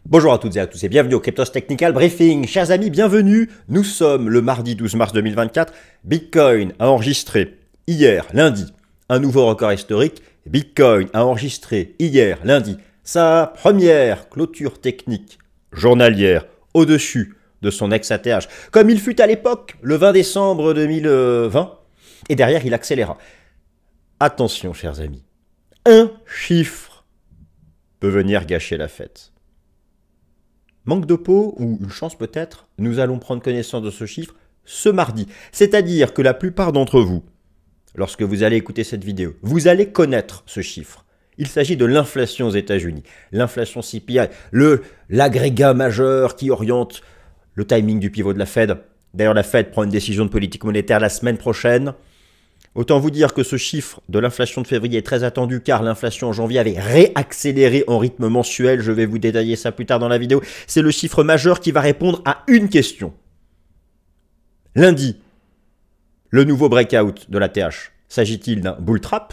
Bonjour à toutes et à tous et bienvenue au Cryptos Technical Briefing. Chers amis, bienvenue. Nous sommes le mardi 12 mars 2024. Bitcoin a enregistré hier, lundi, un nouveau record historique. Bitcoin a enregistré hier, lundi, sa première clôture technique journalière au-dessus de son ex-ATH, comme il fut à l'époque, le 20 décembre 2020. Et derrière, il accéléra. Attention, chers amis, un chiffre peut venir gâcher la fête. Manque de peau, ou une chance peut-être, nous allons prendre connaissance de ce chiffre ce mardi. C'est-à-dire que la plupart d'entre vous, lorsque vous allez écouter cette vidéo, vous allez connaître ce chiffre. Il s'agit de l'inflation aux États-Unis. L'inflation CPI, l'agrégat majeur qui oriente le timing du pivot de la Fed. D'ailleurs, la Fed prend une décision de politique monétaire la semaine prochaine. Autant vous dire que ce chiffre de l'inflation de février est très attendu car l'inflation en janvier avait réaccéléré en rythme mensuel. Je vais vous détailler ça plus tard dans la vidéo. C'est le chiffre majeur qui va répondre à une question. Lundi, le nouveau breakout de l'ATH, s'agit-il d'un bull trap?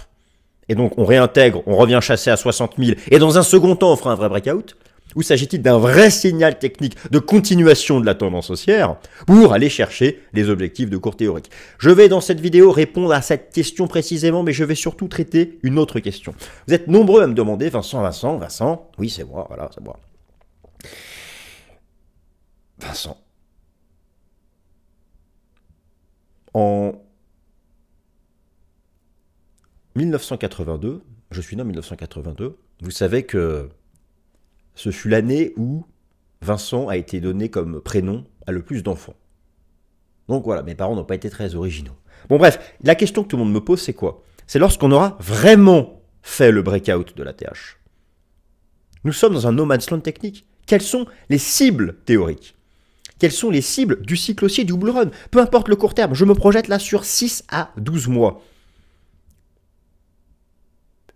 Et donc on réintègre, on revient chasser à 60 000 et dans un second temps on fera un vrai breakout? Ou s'agit-il d'un vrai signal technique de continuation de la tendance haussière pour aller chercher les objectifs de cours théoriques? Je vais dans cette vidéo répondre à cette question précisément, mais je vais surtout traiter une autre question. Vous êtes nombreux à me demander, Vincent, oui c'est moi, voilà, c'est moi. Vincent, en 1982, je suis né en 1982, vous savez que ce fut l'année où Vincent a été donné comme prénom à le plus d'enfants. Donc voilà, mes parents n'ont pas été très originaux. Bon bref, la question que tout le monde me pose, c'est quoi? C'est lorsqu'on aura vraiment fait le breakout de l'ATH. Nous sommes dans un no man's land technique. Quelles sont les cibles théoriques? Quelles sont les cibles du cycle haussier du bull run? Peu importe le court terme, je me projette là sur 6 à 12 mois.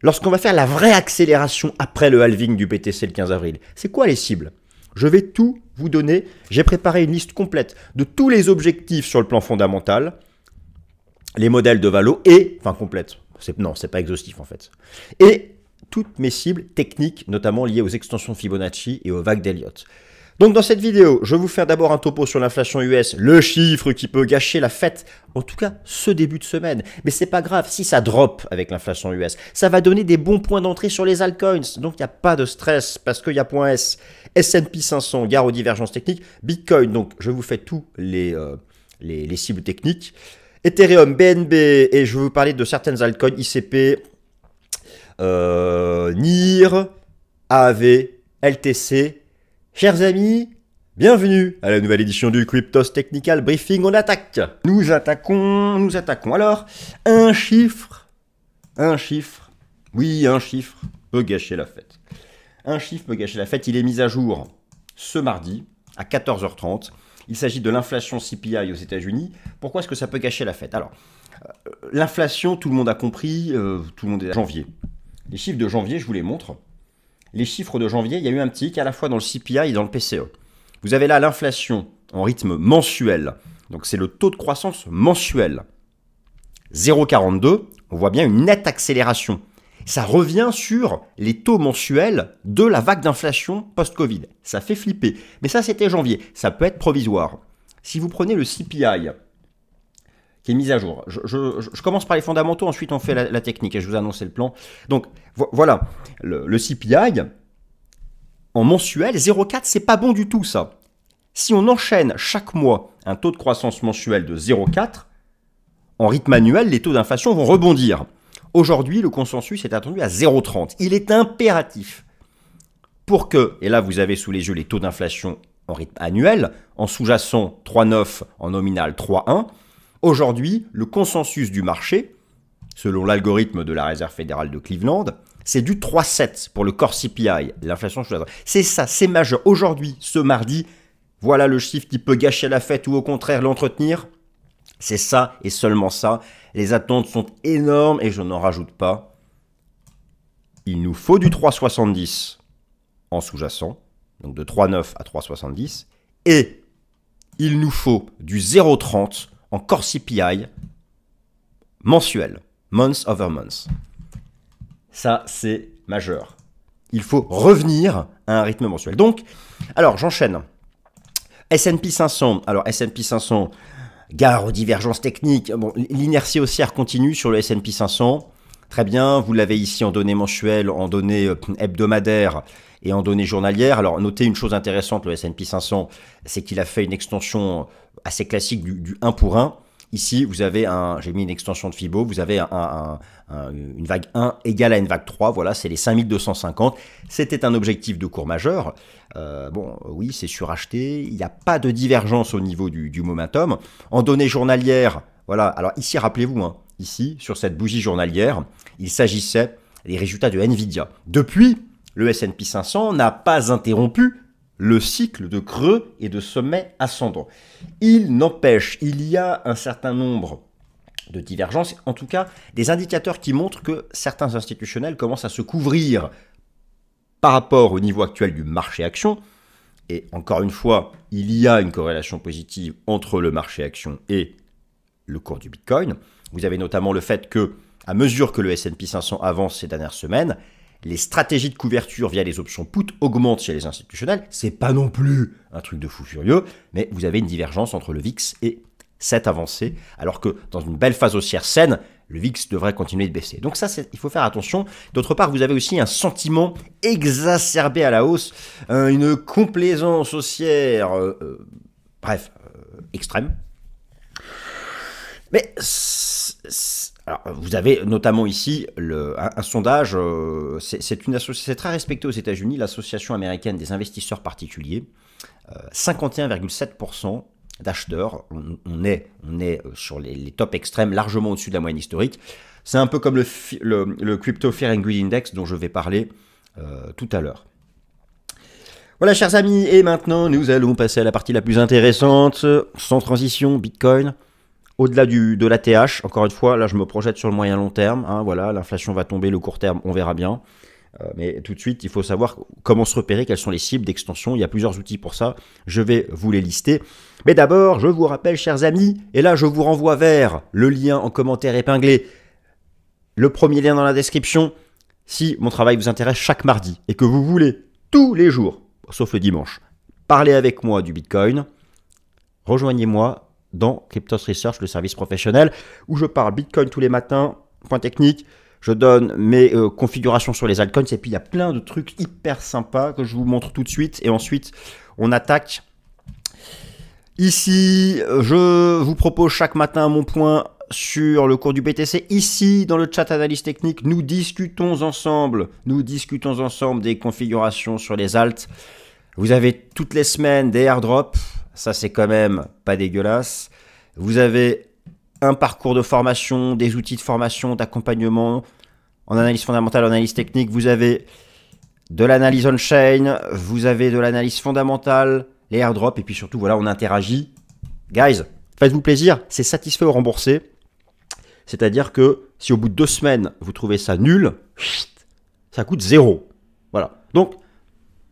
Lorsqu'on va faire la vraie accélération après le halving du BTC le 15 avril, c'est quoi les cibles? Je vais tout vous donner. J'ai préparé une liste complète de tous les objectifs sur le plan fondamental, les modèles de Valo et, enfin complète, non, c'est pas exhaustif en fait, et toutes mes cibles techniques, notamment liées aux extensions Fibonacci et aux vagues d'Elliott. Donc dans cette vidéo, je vais vous faire d'abord un topo sur l'inflation US, le chiffre qui peut gâcher la fête, en tout cas ce début de semaine. Mais c'est pas grave, si ça drop avec l'inflation US, ça va donner des bons points d'entrée sur les altcoins. Donc il n'y a pas de stress parce qu'il y a point S, S&P 500, gare aux divergences techniques, Bitcoin, donc je vous fais tous les cibles techniques, Ethereum, BNB, et je vais vous parler de certaines altcoins, ICP, NIR, AAV, LTC. Chers amis, bienvenue à la nouvelle édition du Cryptos Technical Briefing. On attaque. Nous attaquons. Alors, un chiffre, oui, un chiffre peut gâcher la fête. Un chiffre peut gâcher la fête. Il est mis à jour ce mardi à 14h30. Il s'agit de l'inflation CPI aux États-Unis. Pourquoi est-ce que ça peut gâcher la fête? Alors, l'inflation, tout le monde a compris, tout le monde est à janvier. Les chiffres de janvier, je vous les montre. Les chiffres de janvier, il y a eu un petit à la fois dans le CPI et dans le PCE. Vous avez là l'inflation en rythme mensuel. Donc c'est le taux de croissance mensuel. 0,42, on voit bien une nette accélération. Ça revient sur les taux mensuels de la vague d'inflation post-Covid. Ça fait flipper. Mais ça, c'était janvier. Ça peut être provisoire. Si vous prenez le CPI, qui est mis à jour. Je commence par les fondamentaux, ensuite on fait la technique et je vous annonce le plan. Donc voilà, le CPI en mensuel, 0,4, c'est pas bon du tout ça. Si on enchaîne chaque mois un taux de croissance mensuel de 0,4, en rythme annuel, les taux d'inflation vont rebondir. Aujourd'hui, le consensus est attendu à 0,30. Il est impératif pour que, et là vous avez sous les yeux les taux d'inflation en rythme annuel, en sous-jacent 3,9, en nominal 3,1, aujourd'hui, le consensus du marché, selon l'algorithme de la Réserve fédérale de Cleveland, c'est du 3,7 pour le core CPI, l'inflation sous-jacente. C'est ça, c'est majeur. Aujourd'hui, ce mardi, voilà le chiffre qui peut gâcher la fête ou au contraire l'entretenir. C'est ça et seulement ça. Les attentes sont énormes et je n'en rajoute pas. Il nous faut du 3,70 en sous-jacent, donc de 3,9 à 3,70, et il nous faut du 0,30 en core CPI mensuel, month over month. Ça, c'est majeur. Il faut revenir à un rythme mensuel. Donc, alors j'enchaîne. S&P 500. Alors S&P 500, gare aux divergences techniques. Bon, l'inertie haussière continue sur le S&P 500. Très bien, vous l'avez ici en données mensuelles, en données hebdomadaires et en données journalières. Alors notez une chose intéressante, le S&P 500, c'est qu'il a fait une extension assez classique du 1 pour 1. Ici, vous avez j'ai mis une extension de Fibo, vous avez une vague 1 égale à une vague 3, voilà, c'est les 5250. C'était un objectif de cours majeur. Oui, c'est suracheté, il n'y a pas de divergence au niveau du momentum. En données journalières, voilà, alors ici, rappelez-vous, ici, sur cette bougie journalière, il s'agissait des résultats de Nvidia. Depuis, le S&P 500 n'a pas interrompu le cycle de creux et de sommets ascendants. Il n'empêche, il y a un certain nombre de divergences, en tout cas des indicateurs qui montrent que certains institutionnels commencent à se couvrir par rapport au niveau actuel du marché action. Et encore une fois, il y a une corrélation positive entre le marché action et le cours du Bitcoin. Vous avez notamment le fait que, à mesure que le S&P 500 avance ces dernières semaines, les stratégies de couverture via les options put augmentent chez les institutionnels. C'est pas non plus un truc de fou furieux, mais vous avez une divergence entre le VIX et cette avancée, alors que dans une belle phase haussière saine, le VIX devrait continuer de baisser. Donc ça, il faut faire attention. D'autre part, vous avez aussi un sentiment exacerbé à la hausse, une complaisance haussière, extrême. Mais alors, vous avez notamment ici un sondage, c'est très respecté aux États-Unis, l'Association américaine des investisseurs particuliers, 51,7% d'acheteurs, on est sur les tops extrêmes, largement au-dessus de la moyenne historique. C'est un peu comme le Crypto Fear and Greed Index dont je vais parler tout à l'heure. Voilà, chers amis, et maintenant nous allons passer à la partie la plus intéressante, sans transition, Bitcoin. Au-delà de l'ATH, encore une fois, là je me projette sur le moyen long terme, voilà, l'inflation va tomber, le court terme, on verra bien. Mais tout de suite, il faut savoir comment se repérer, quelles sont les cibles d'extension. Il y a plusieurs outils pour ça, je vais vous les lister. Mais d'abord, je vous rappelle, chers amis, et là je vous renvoie vers le lien en commentaire épinglé, le premier lien dans la description, si mon travail vous intéresse chaque mardi et que vous voulez tous les jours, sauf le dimanche, parler avec moi du Bitcoin, rejoignez-moi dans Cryptos Research, le service professionnel, où je parle Bitcoin tous les matins, point technique, je donne mes configurations sur les altcoins, et puis il y a plein de trucs hyper sympas que je vous montre tout de suite, et ensuite on attaque. Ici, je vous propose chaque matin mon point sur le cours du BTC. Ici, dans le chat analyse technique, nous discutons ensemble des configurations sur les alts. Vous avez toutes les semaines des airdrops. Ça, c'est quand même pas dégueulasse. Vous avez un parcours de formation, des outils de formation, d'accompagnement en analyse fondamentale, en analyse technique. Vous avez de l'analyse on-chain, vous avez de l'analyse fondamentale, les airdrops, et puis surtout, voilà, on interagit. Guys, faites-vous plaisir, c'est satisfait ou remboursé. C'est-à-dire que si au bout de 2 semaines, vous trouvez ça nul, ça coûte 0. Voilà. Donc,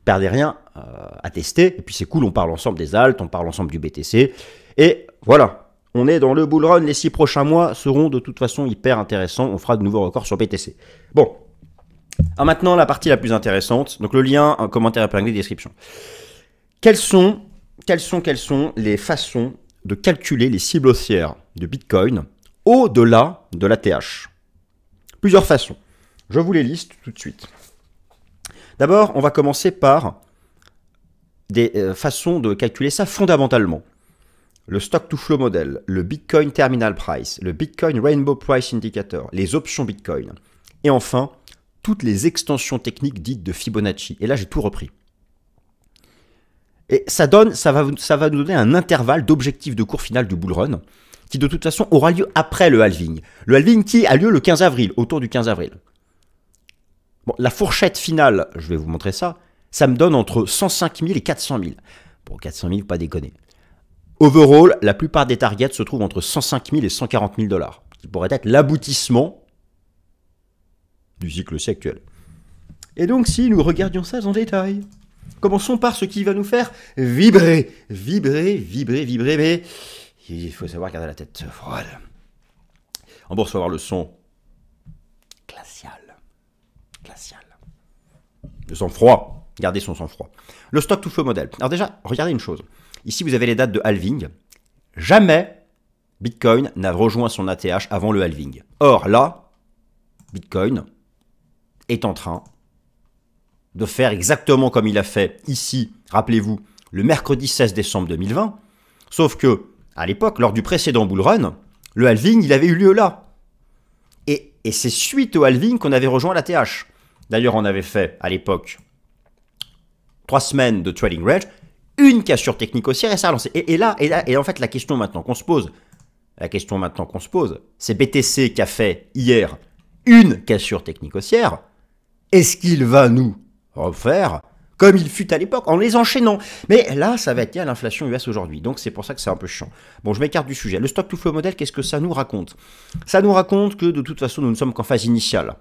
perdez rien à tester, et puis c'est cool, on parle ensemble des alts, on parle ensemble du BTC, et voilà, on est dans le bull run, les 6 prochains mois seront de toute façon hyper intéressants, on fera de nouveaux records sur BTC. Bon, alors maintenant la partie la plus intéressante, donc le lien, un commentaire épinglé, description. Quelles sont les façons de calculer les cibles haussières de Bitcoin au-delà de l'ATH? Plusieurs façons, je vous les liste tout de suite. D'abord, on va commencer par des façons de calculer ça fondamentalement. Le Stock to Flow Model, le Bitcoin Terminal Price, le Bitcoin Rainbow Price Indicator, les options Bitcoin. Et enfin, toutes les extensions techniques dites de Fibonacci. Et là, j'ai tout repris. Et ça va nous donner un intervalle d'objectif de cours final du bull run qui, de toute façon, aura lieu après le halving. Le halving qui a lieu le 15 avril, autour du 15 avril. Bon, la fourchette finale, je vais vous montrer ça, ça me donne entre 105 000 et 400 000. Bon, 400 000, pas déconner. Overall, la plupart des targets se trouvent entre 105 000 et 140 000 $, qui pourrait être l'aboutissement du cycle haussier actuel. Et donc, si nous regardions ça en détail, commençons par ce qui va nous faire vibrer, mais il faut savoir garder la tête froide. En bourse, il faut avoir le son glacial. de sang-froid. Gardez son sang-froid. Le stock to flow model. Alors déjà, regardez une chose. Ici, vous avez les dates de halving. Jamais Bitcoin n'a rejoint son ATH avant le halving. Or, là, Bitcoin est en train de faire exactement comme il a fait ici, rappelez-vous, le mercredi 16 décembre 2020. Sauf que, à l'époque, lors du précédent bull run, le halving, il avait eu lieu là. Et c'est suite au halving qu'on avait rejoint l'ATH. D'ailleurs, on avait fait, à l'époque, 3 semaines de trading range, une cassure technique haussière et ça a lancé. Et en fait, la question maintenant qu'on se pose, c'est BTC qui a fait hier une cassure technique haussière. Est-ce qu'il va nous refaire comme il fut à l'époque, en les enchaînant? Mais là, ça va être lié à l'inflation US aujourd'hui. Donc, c'est pour ça que c'est un peu chiant. Bon, je m'écarte du sujet. Le stock to flow model, qu'est-ce que ça nous raconte? Ça nous raconte que, de toute façon, nous ne sommes qu'en phase initiale.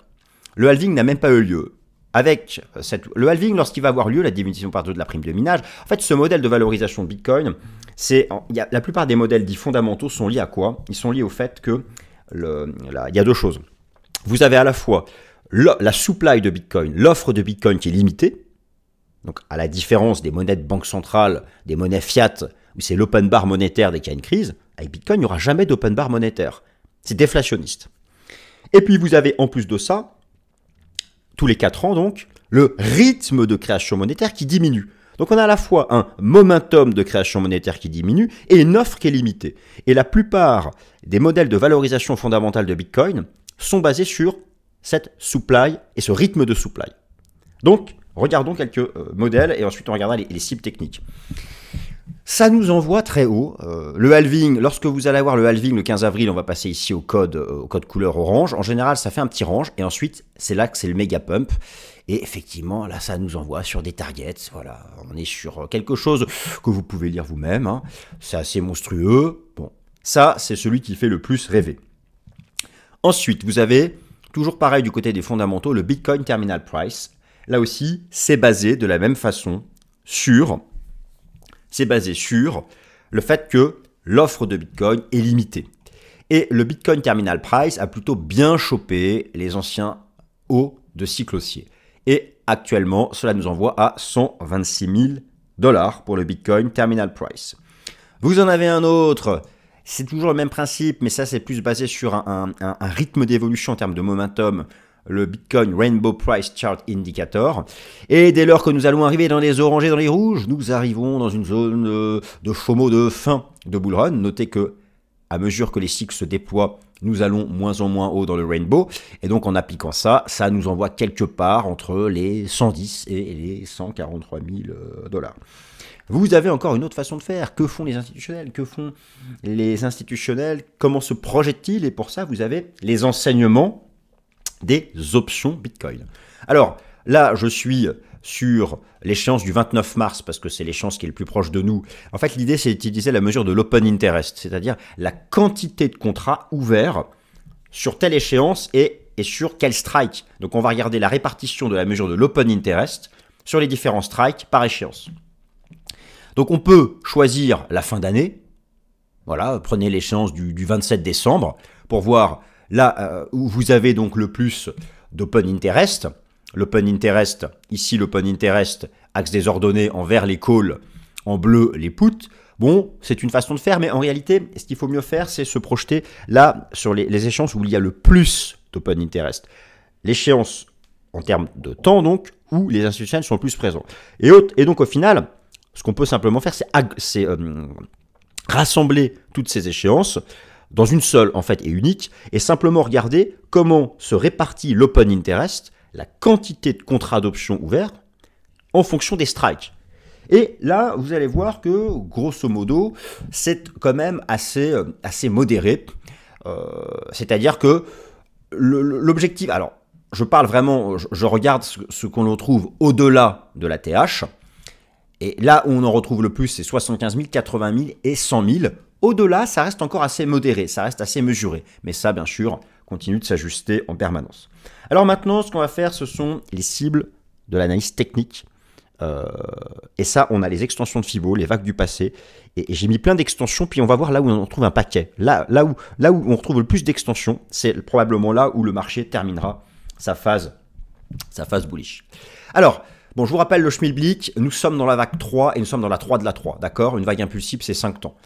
Le halving n'a même pas eu lieu. Le halving, lorsqu'il va avoir lieu, la diminution par 2 de la prime de minage, en fait, ce modèle de valorisation de Bitcoin, la plupart des modèles dits fondamentaux sont liés à quoi? Ils sont liés au fait que, il y a 2 choses. Vous avez à la fois la supply de Bitcoin, l'offre de Bitcoin qui est limitée, donc à la différence des monnaies de banque centrale, des monnaies fiat, où c'est l'open bar monétaire dès qu'il y a une crise, avec Bitcoin, il n'y aura jamais d'open bar monétaire. C'est déflationniste. Et puis vous avez en plus de ça, tous les 4 ans donc, le rythme de création monétaire qui diminue. Donc on a à la fois un momentum de création monétaire qui diminue et une offre qui est limitée. Et la plupart des modèles de valorisation fondamentale de Bitcoin sont basés sur cette supply et ce rythme de supply. Donc, regardons quelques modèles et ensuite on regardera les cibles techniques. Ça nous envoie très haut. Le halving, lorsque vous allez avoir le halving le 15 avril, on va passer ici au code couleur orange. En général, ça fait un petit range et ensuite, c'est là que c'est le méga pump. Et effectivement, là, ça nous envoie sur des targets. Voilà, on est sur quelque chose que vous pouvez lire vous-même. Hein. C'est assez monstrueux. Bon, ça, c'est celui qui fait le plus rêver. Ensuite, vous avez, toujours pareil du côté des fondamentaux, le Bitcoin Terminal Price. Là aussi, c'est basé de la même façon sur le fait que l'offre de Bitcoin est limitée. Et le Bitcoin Terminal Price a plutôt bien chopé les anciens hauts de cycle haussier. Et actuellement, cela nous envoie à 126 000 $ pour le Bitcoin Terminal Price. Vous en avez un autre, c'est toujours le même principe, mais ça c'est plus basé sur un rythme d'évolution en termes de momentum, le Bitcoin Rainbow Price Chart Indicator. Et dès lors que nous allons arriver dans les orangés, dans les rouges, nous arrivons dans une zone de FOMO de fin de bull run. Notez que à mesure que les cycles se déploient, nous allons moins en moins haut dans le Rainbow. Et donc en appliquant ça, ça nous envoie quelque part entre les 110 et les 143 000 $. Vous avez encore une autre façon de faire. Que font les institutionnels? Comment se projettent-ils? Et pour ça, vous avez les enseignements des options Bitcoin. Alors là, je suis sur l'échéance du 29 mars parce que c'est l'échéance qui est le plus proche de nous. En fait, l'idée, c'est d'utiliser la mesure de l'open interest, c'est-à-dire la quantité de contrats ouverts sur telle échéance et sur quel strike. Donc, on va regarder la répartition de la mesure de l'open interest sur les différents strikes par échéance. Donc, on peut choisir la fin d'année. Voilà, prenez l'échéance du 27 décembre pour voir là où vous avez donc le plus d'open interest. L'open interest, ici l'open interest, axe désordonné en vert les calls, en bleu les puts. Bon, c'est une façon de faire, mais en réalité, ce qu'il faut mieux faire, c'est se projeter là sur les échéances où il y a le plus d'open interest. L'échéance en termes de temps, donc, où les institutionnels sont le plus présents. Et donc, au final, ce qu'on peut simplement faire, c'est rassembler toutes ces échéances dans une seule, en fait, et unique, et simplement regarder comment se répartit l'open interest, la quantité de contrats d'options ouverts, en fonction des strikes. Et là, vous allez voir que, grosso modo, c'est quand même assez modéré. C'est-à-dire que l'objectif... Alors, je parle vraiment, je regarde ce qu'on retrouve au-delà de la TH. Et là où on en retrouve le plus, c'est 75 000, 80 000 et 100 000. Au-delà, ça reste encore assez modéré, ça reste assez mesuré. Mais ça, bien sûr, continue de s'ajuster en permanence. Alors maintenant, ce qu'on va faire, ce sont les cibles de l'analyse technique. Et ça, on a les extensions de Fibo, les vagues du passé. Et j'ai mis plein d'extensions, puis on va voir là où on en trouve un paquet. Là où on retrouve le plus d'extensions, c'est probablement là où le marché terminera sa phase bullish. Alors, Bon, je vous rappelle le schmilblick, nous sommes dans la vague 3 et nous sommes dans la 3 de la 3, d'accord? Une vague impulsive, c'est 5 temps.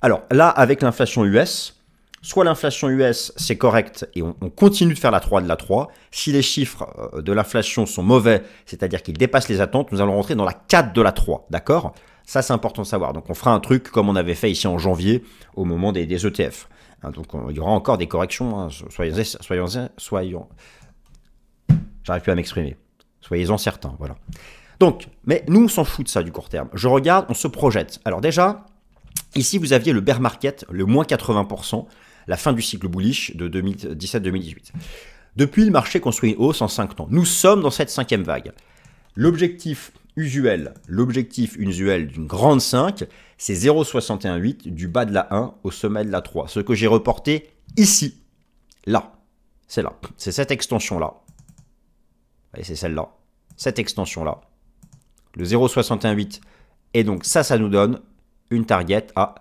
Alors là, avec l'inflation US, soit l'inflation US, c'est correct et on continue de faire la 3 de la 3. Si les chiffres de l'inflation sont mauvais, c'est-à-dire qu'ils dépassent les attentes, nous allons rentrer dans la 4 de la 3, d'accord? Ça, c'est important de savoir. Donc on fera un truc comme on avait fait ici en janvier au moment des ETF. Hein, donc il y aura encore des corrections, hein, soyons... J'arrive plus à m'exprimer. Soyez-en certains, voilà. Donc, mais nous, on s'en fout de ça du court terme. Je regarde, on se projette. Alors déjà, ici, vous aviez le bear market, le moins 80%, la fin du cycle bullish de 2017-2018. Depuis, le marché construit une hausse en 5 temps. Nous sommes dans cette 5e vague. L'objectif usuel d'une grande 5, c'est 0,618 du bas de la 1 au sommet de la 3. Ce que j'ai reporté ici, là, c'est là. C'est cette extension-là. Et c'est celle-là, cette extension-là, le 0,618. Et donc ça nous donne une target à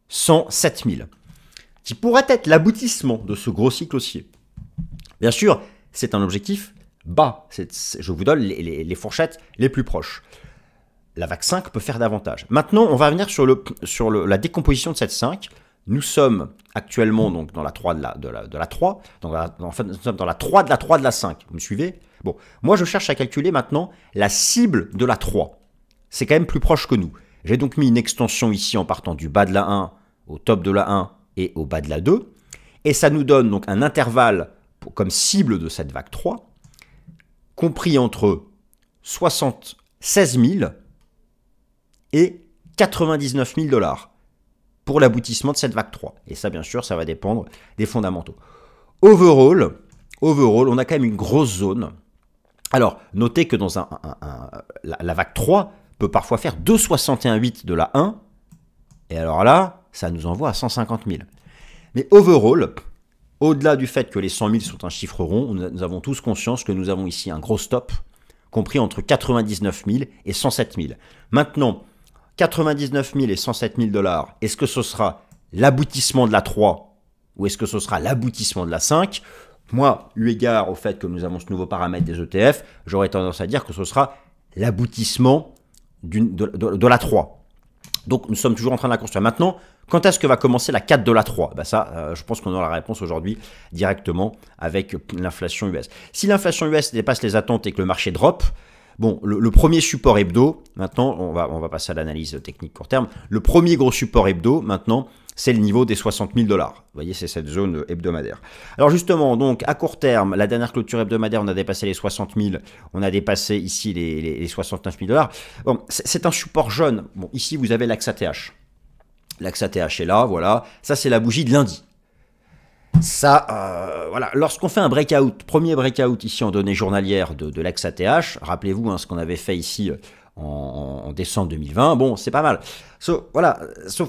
107 000, qui pourrait être l'aboutissement de ce gros cycle haussier. Bien sûr, c'est un objectif bas. Je vous donne les fourchettes les plus proches. La vague 5 peut faire davantage. Maintenant, on va venir sur la décomposition de cette 5. Nous sommes actuellement donc dans la 3 de la 3. En fait, nous sommes dans la 3 de la 3 de la 5. Vous me suivez? Bon, moi je cherche à calculer maintenant la cible de la 3. C'est quand même plus proche que nous. J'ai donc mis une extension ici en partant du bas de la 1 au top de la 1 et au bas de la 2. Et ça nous donne donc un intervalle comme cible de cette vague 3, compris entre 76 000 et 99 000 $ pour l'aboutissement de cette vague 3. Et ça, bien sûr, ça va dépendre des fondamentaux. Overall, on a quand même une grosse zone. Alors, notez que dans la vague 3 peut parfois faire 2,618 de la 1. Et alors là, ça nous envoie à 150 000. Mais overall, au-delà du fait que les 100 000 sont un chiffre rond, nous avons tous conscience que nous avons ici un gros stop, compris entre 99 000 et 107 000. Maintenant, 99 000 et 107 000 $, est-ce que ce sera l'aboutissement de la 3 ou est-ce que ce sera l'aboutissement de la 5 ? Moi, eu égard au fait que nous avons ce nouveau paramètre des ETF, j'aurais tendance à dire que ce sera l'aboutissement de la 3. Donc, nous sommes toujours en train de la construire. Maintenant, quand est-ce que va commencer la 4 de la 3 ? Ben ça, je pense qu'on aura la réponse aujourd'hui directement avec l'inflation US. Si l'inflation US dépasse les attentes et que le marché drop, bon, le premier support hebdo, maintenant, on va passer à l'analyse technique court terme. Le premier gros support hebdo, maintenant, c'est le niveau des 60 000 $. Vous voyez, c'est cette zone hebdomadaire. Alors justement, donc à court terme, la dernière clôture hebdomadaire, on a dépassé les 60 000, on a dépassé ici les 69 000 $. Bon, c'est un support jaune. Bon, ici, vous avez l'AXATH. L'AXATH est là, voilà. Ça, c'est la bougie de lundi. Ça, voilà, lorsqu'on fait un breakout, premier breakout ici en données journalières de l'AXATH, rappelez-vous ce qu'on avait fait ici en décembre 2020, bon, c'est pas mal. Sauf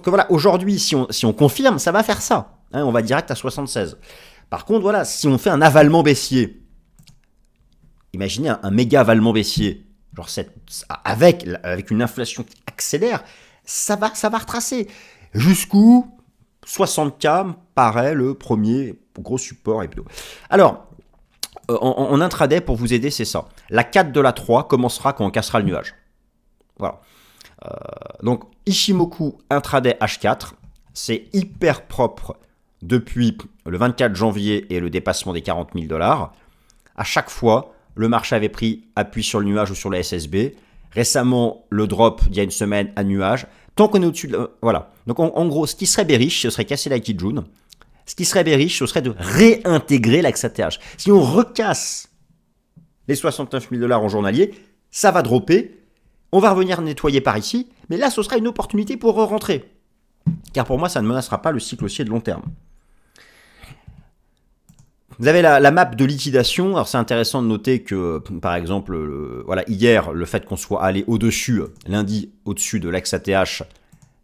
que voilà, aujourd'hui, si on confirme, ça va faire ça. Hein, on va direct à 76. Par contre, voilà, si on fait un avalement baissier, imaginez un méga avalement baissier, genre avec une inflation qui accélère, ça va retracer. Jusqu'où 60K me paraît le premier gros support hebdo. Alors, en intraday, pour vous aider, c'est ça. La 4 de la 3 commencera quand on cassera le nuage. Voilà. Donc, Ichimoku intraday H4, c'est hyper propre depuis le 24 janvier et le dépassement des 40 000 $. À chaque fois, le marché avait pris appui sur le nuage ou sur la SSB. Récemment, le drop d'il y a une semaine à nuage. Tant qu'on est au-dessus de... voilà. Donc, en gros, ce qui serait bearish, ce serait casser la Kijun. Ce qui serait bearish, ce serait de réintégrer l'AXATH. Si on recasse les 69 000 $ en journalier, ça va dropper. On va revenir nettoyer par ici, mais là, ce sera une opportunité pour rentrer. Car pour moi, ça ne menacera pas le cycle haussier de long terme. Vous avez la map de liquidation. Alors, c'est intéressant de noter que, par exemple, voilà, hier, le fait qu'on soit allé au-dessus, lundi, au-dessus de l'AXATH,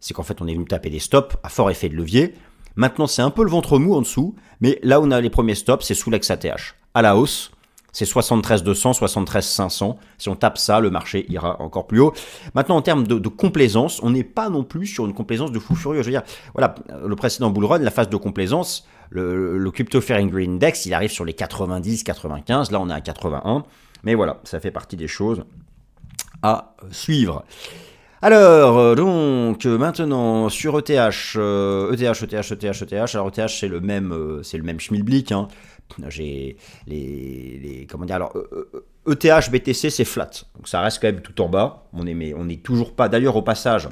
c'est qu'en fait, on est venu taper des stops à fort effet de levier. Maintenant, c'est un peu le ventre mou en dessous, mais là où on a les premiers stops, c'est sous l'AXATH. À la hausse, c'est 73 200, 73 500. Si on tape ça, le marché ira encore plus haut. Maintenant, en termes de complaisance, on n'est pas non plus sur une complaisance de fou furieux. Je veux dire, voilà, le précédent bull run, la phase de complaisance, le Crypto Fear and Greed Index, il arrive sur les 90, 95. Là, on est à 81. Mais voilà, ça fait partie des choses. à suivre. Alors, donc, maintenant, sur ETH, ETH. Alors, ETH, c'est le même schmilblick, hein. J'ai comment dire, alors, ETH, BTC, c'est flat. Donc, ça reste quand même tout en bas. On est toujours pas, d'ailleurs, au passage,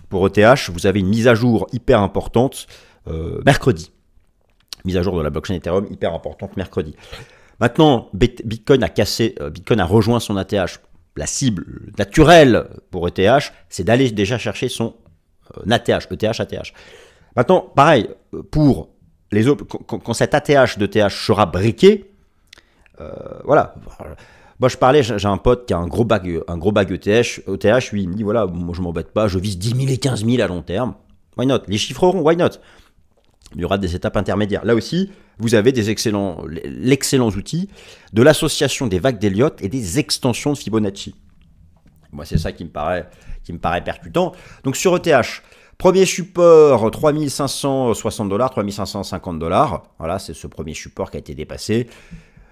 pour ETH, vous avez une mise à jour hyper importante mercredi. Mise à jour de la blockchain Ethereum hyper importante mercredi. Maintenant, Bitcoin a rejoint son ATH. La cible naturelle pour ETH, c'est d'aller déjà chercher son ATH, ATH. Maintenant, pareil, pour les autres, quand cet ATH d'ETH sera briqué, voilà. Moi, j'ai un pote qui a un gros bag ETH, lui, il me dit, voilà, moi, je m'embête pas, je vise 10 000 et 15 000 à long terme. Why not? Les chiffreront, why not? Il y aura des étapes intermédiaires. Là aussi, vous avez l'excellent outil de l'association des vagues d'Elliott et des extensions de Fibonacci. Moi, c'est ça qui me paraît percutant. Donc, sur ETH, premier support, 3560 $, 3550 $. Voilà, c'est ce premier support qui a été dépassé.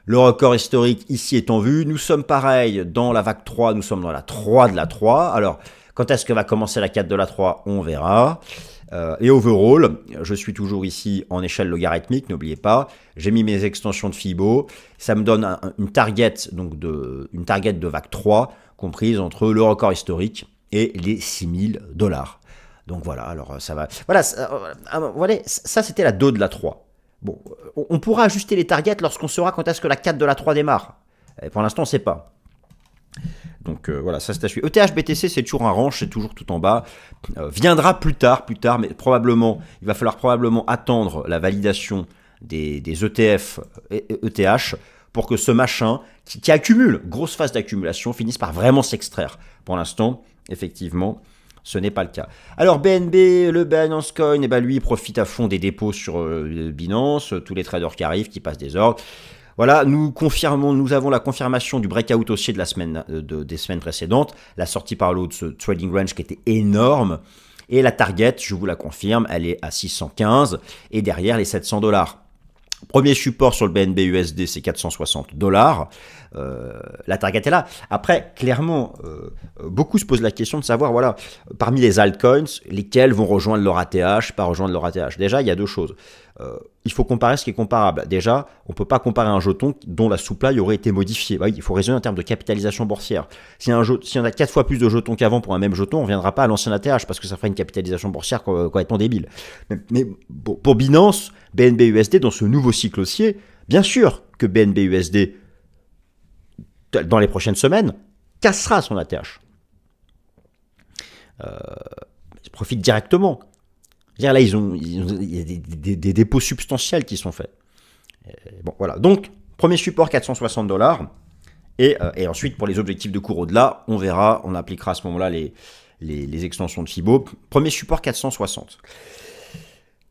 Le record historique ici est en vue. Nous sommes pareil dans la vague 3, nous sommes dans la 3 de la 3. Alors, quand est-ce que va commencer la 4 de la 3? On verra. Et overall, je suis toujours ici en échelle logarithmique, n'oubliez pas. J'ai mis mes extensions de Fibo. Ça me donne une target de vague 3, comprise entre le record historique et les 6000 $. Donc voilà, alors ça va. Voilà, ça c'était la 2 de la 3. Bon, on pourra ajuster les targets lorsqu'on saura quand est-ce que la 4 de la 3 démarre. Et pour l'instant, on ne sait pas. Donc voilà, ça c'est à suivre. ETH BTC, c'est toujours un range, c'est toujours tout en bas. Viendra plus tard, mais probablement, il va falloir probablement attendre la validation des ETF et ETH pour que ce machin, qui accumule, grosse phase d'accumulation, finisse par vraiment s'extraire. Pour l'instant, effectivement, ce n'est pas le cas. Alors BNB, le Binance Coin, eh ben, lui, il profite à fond des dépôts sur Binance, tous les traders qui arrivent, qui passent des ordres. Voilà, nous avons la confirmation du breakout haussier de la semaine, des semaines précédentes, la sortie par le haut de ce trading range qui était énorme, et la target, je vous la confirme, elle est à 615, et derrière les 700 $. Premier support sur le BNB USD, c'est 460 $. La target est là. Après, clairement, beaucoup se posent la question de savoir, voilà, parmi les altcoins, lesquels vont rejoindre leur ATH, pas rejoindre leur ATH. Déjà, il y a deux choses. Il faut comparer ce qui est comparable. Déjà, on ne peut pas comparer un jeton dont la supply aurait été modifiée. Il faut raisonner en termes de capitalisation boursière. Si on a 4 fois plus de jetons qu'avant pour un même jeton, on ne reviendra pas à l'ancien ATH parce que ça ferait une capitalisation boursière complètement débile. Mais pour Binance, BNB USD, dans ce nouveau cycle haussier, bien sûr que BNB USD, dans les prochaines semaines, cassera son ATH. Il profite directement. Là, il y a des dépôts substantiels qui sont faits. Bon, voilà. Donc, premier support 460 $. Et ensuite, pour les objectifs de cours au-delà, on verra, on appliquera à ce moment-là les extensions de Fibo. Premier support 460.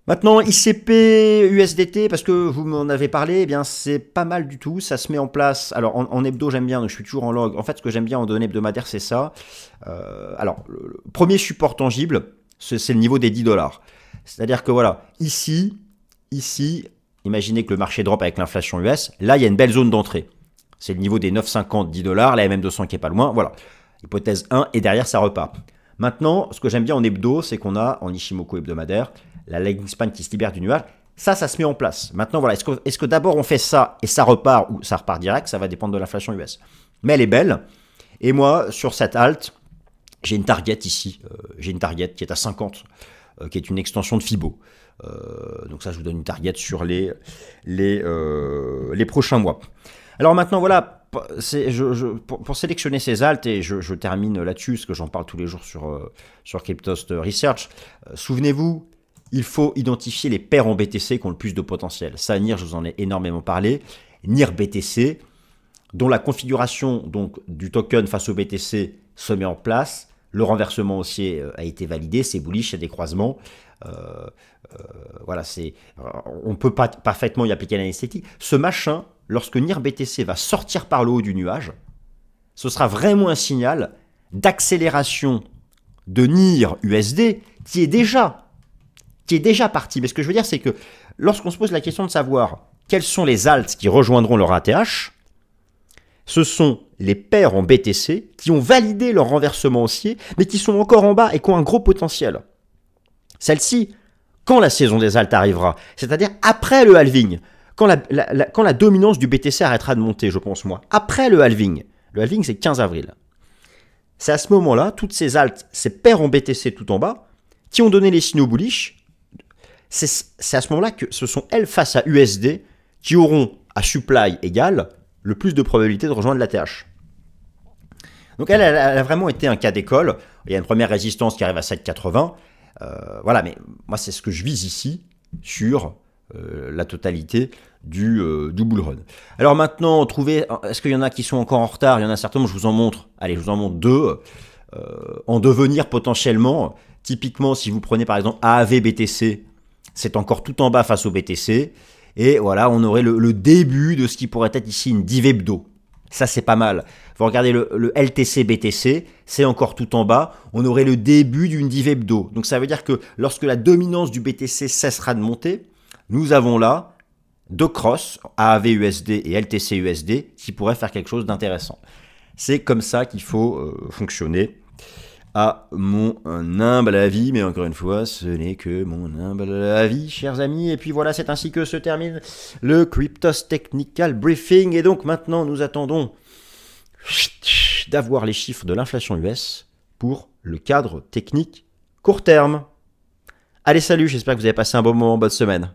Maintenant, ICP, USDT, parce que vous m'en avez parlé, eh bien c'est pas mal du tout, ça se met en place. Alors en hebdo, j'aime bien, donc je suis toujours en log. En fait, ce que j'aime bien en données hebdomadaires, c'est ça. Alors, le premier support tangible, c'est le niveau des 10 $. C'est-à-dire que voilà, ici, imaginez que le marché drop avec l'inflation US, là, il y a une belle zone d'entrée. C'est le niveau des 9,50, 10 $, la MM200 qui est pas loin, voilà. Hypothèse 1, et derrière, ça repart. Maintenant, ce que j'aime bien en hebdo, c'est qu'on a, en Ishimoku hebdomadaire, la lagging span qui se libère du nuage. Ça se met en place. Maintenant, voilà, est-ce que d'abord on fait ça et ça repart, ou ça repart direct? Ça va dépendre de l'inflation US. Mais elle est belle. Et moi, sur cette alt, j'ai une target ici. J'ai une target qui est à 50, qui est une extension de Fibo. Donc ça, je vous donne une target sur les prochains mois. Alors maintenant, voilà, pour sélectionner ces alts, et je termine là-dessus, parce que j'en parle tous les jours sur Cryptost Research, souvenez-vous, il faut identifier les paires en BTC qui ont le plus de potentiel. Ça, NIR, je vous en ai énormément parlé. NIR BTC, dont la configuration donc, du token face au BTC se met en place. Le renversement haussier a été validé, c'est bullish, il y a des croisements. Voilà, on peut pas parfaitement y appliquer l'anesthésie. Ce machin, lorsque NIR BTC va sortir par le haut du nuage, ce sera vraiment un signal d'accélération de NIR USD qui est déjà parti. Mais ce que je veux dire, c'est que lorsqu'on se pose la question de savoir quels sont les alts qui rejoindront leur ATH, ce sont les paires en BTC qui ont validé leur renversement haussier, mais qui sont encore en bas et qui ont un gros potentiel. Celle-ci, quand la saison des altes arrivera, c'est-à-dire après le halving, quand la dominance du BTC arrêtera de monter, je pense moi, après le halving c'est 15 avril, c'est à ce moment-là, toutes ces altes, ces paires en BTC tout en bas, qui ont donné les signaux bullish, c'est à ce moment-là que ce sont elles face à USD qui auront à supply égal le plus de probabilité de rejoindre la TH. Donc elle a vraiment été un cas d'école. Il y a une première résistance qui arrive à 7,80. Voilà, mais moi c'est ce que je vise ici sur la totalité du bull run. Alors maintenant, est-ce qu'il y en a qui sont encore en retard? Il y en a certainement, je vous en montre. Allez, je vous en montre deux. En devenir potentiellement, typiquement si vous prenez par exemple AAV BTC, c'est encore tout en bas face au BTC. Et voilà, on aurait le début de ce qui pourrait être ici une div hebdo. Ça, c'est pas mal. Vous regardez le LTC BTC, c'est encore tout en bas. On aurait le début d'une div hebdo. Donc ça veut dire que lorsque la dominance du BTC cessera de monter, nous avons là deux crosses, AAV USD et LTC USD, qui pourraient faire quelque chose d'intéressant. C'est comme ça qu'il faut fonctionner. À mon humble avis, mais encore une fois, ce n'est que mon humble avis, chers amis. Et puis voilà, c'est ainsi que se termine le Cryptos Technical Briefing. Et donc maintenant, nous attendons d'avoir les chiffres de l'inflation US pour le cadre technique court terme. Allez, salut, j'espère que vous avez passé un bon moment, bonne semaine.